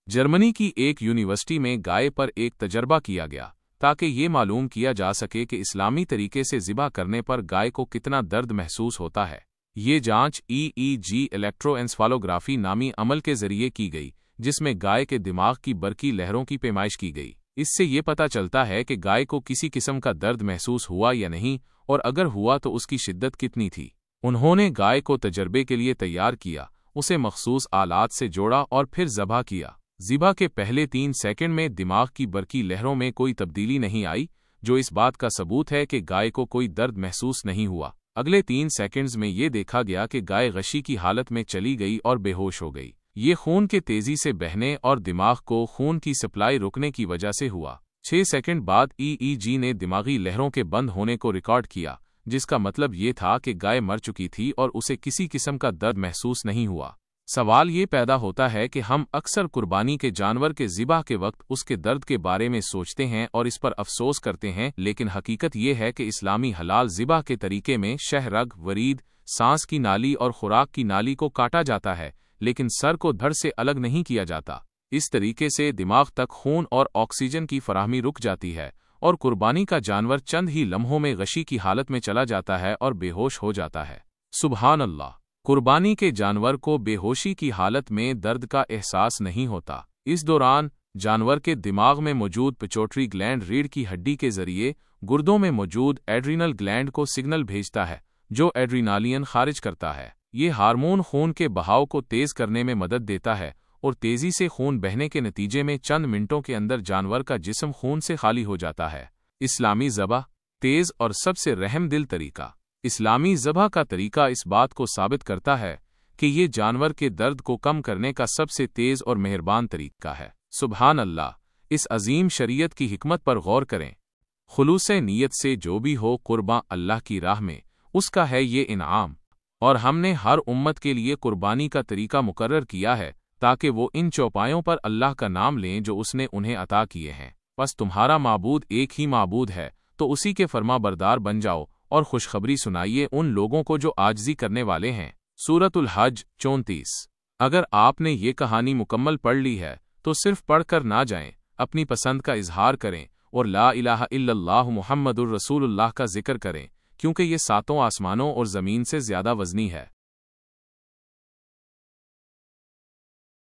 Germany की एक university में गाय पर एक तजर्बा किया गया ताकि ये मालूम किया जा सके कि इस्लामी तरीके से ज़िबा करने पर गाय को कितना दर्द महसूस होता है। ये जांच EEG इलेक्ट्रोएन्सेफालोग्राफी नामी अमल के जरिए की गई, जिसमें गाय के दिमाग की बरकी लहरों की पैमाइश की गई। इससे ये पता चलता है कि गाय को किसी किस्म का दर्द महसूस हुआ या नहीं, और अगर हुआ तो उसकी शिद्दत कितनी थी। उन्होंने गाय को तजर्बे के लिए तैयार किया, उसे मखसूस आलात से जोड़ा और फिर ज़बह किया। ज़िबा के पहले 3 सेकंड में दिमाग की बरकी लहरों में कोई तब्दीली नहीं आई, जो इस बात का सबूत है कि गाय को कोई दर्द महसूस नहीं हुआ। अगले 3 सेकंड्स में ये देखा गया कि गाय गशी की हालत में चली गई और बेहोश हो गई। ये खून के तेजी से बहने और दिमाग को खून की सप्लाई रुकने की वजह से हुआ। 6 सेकंड बाद EEG ने दिमागी लहरों के बंद होने को रिकॉर्ड किया, जिसका मतलब ये था कि गाय मर चुकी थी और उसे किसी किस्म का दर्द महसूस नहीं हुआ। सवाल ये पैदा होता है कि हम अक्सर कुर्बानी के जानवर के ज़िबा के वक्त उसके दर्द के बारे में सोचते हैं और इस पर अफसोस करते हैं, लेकिन हकीकत ये है कि इस्लामी हलाल ज़िबा के तरीके में शहरग, वरीद, सांस की नाली और खुराक की नाली को काटा जाता है, लेकिन सर को धड़ से अलग नहीं किया जाता। इस तरीके से दिमाग तक खून और ऑक्सीजन की फराहमी रुक जाती है और कुर्बानी का जानवर चंद ही लम्हों में गशी की हालत में चला जाता है और बेहोश हो जाता है। सुबहान अल्लाह। कुर्बानी के जानवर को बेहोशी की हालत में दर्द का एहसास नहीं होता। इस दौरान जानवर के दिमाग में मौजूद पिट्यूटरी ग्लैंड रीढ़ की हड्डी के जरिए गुर्दों में मौजूद एड्रीनल ग्लैंड को सिग्नल भेजता है, जो एड्रीनालियन खारिज करता है। ये हार्मोन खून के बहाव को तेज करने में मदद देता है और तेजी से खून बहने के नतीजे में चंद मिनटों के अंदर जानवर का जिस्म खून से खाली हो जाता है। इस्लामी ज़बह तेज और सबसे रहमदिल तरीका। इस्लामी ज़बह का तरीका इस बात को साबित करता है कि ये जानवर के दर्द को कम करने का सबसे तेज और मेहरबान तरीका है। सुबहान अल्लाह। इस अजीम शरीयत की हिकमत पर गौर करें। खुलूस नीयत से जो भी हो कुर्बान अल्लाह की राह में, उसका है ये इनाम, और हमने हर उम्मत के लिए कुर्बानी का तरीका मुकर्रर किया है ताकि वो इन चौपायों पर अल्लाह का नाम लें जो उसने उन्हें अता किए हैं। बस तुम्हारा माबूद एक ही माबूद है, तो उसी के फर्मा बरदार बन जाओ और खुशखबरी सुनाइए उन लोगों को जो आजिज़ी करने वाले हैं। सूरतुल हज 34। अगर आपने ये कहानी मुकम्मल पढ़ ली है तो सिर्फ पढ़कर ना जाएं, अपनी पसंद का इजहार करें और ला इलाहा इल्लल्लाहु मुहम्मदुर रसूलुल्लाह का जिक्र करें, क्योंकि ये 7 आसमानों और ज़मीन से ज़्यादा वज़नी है।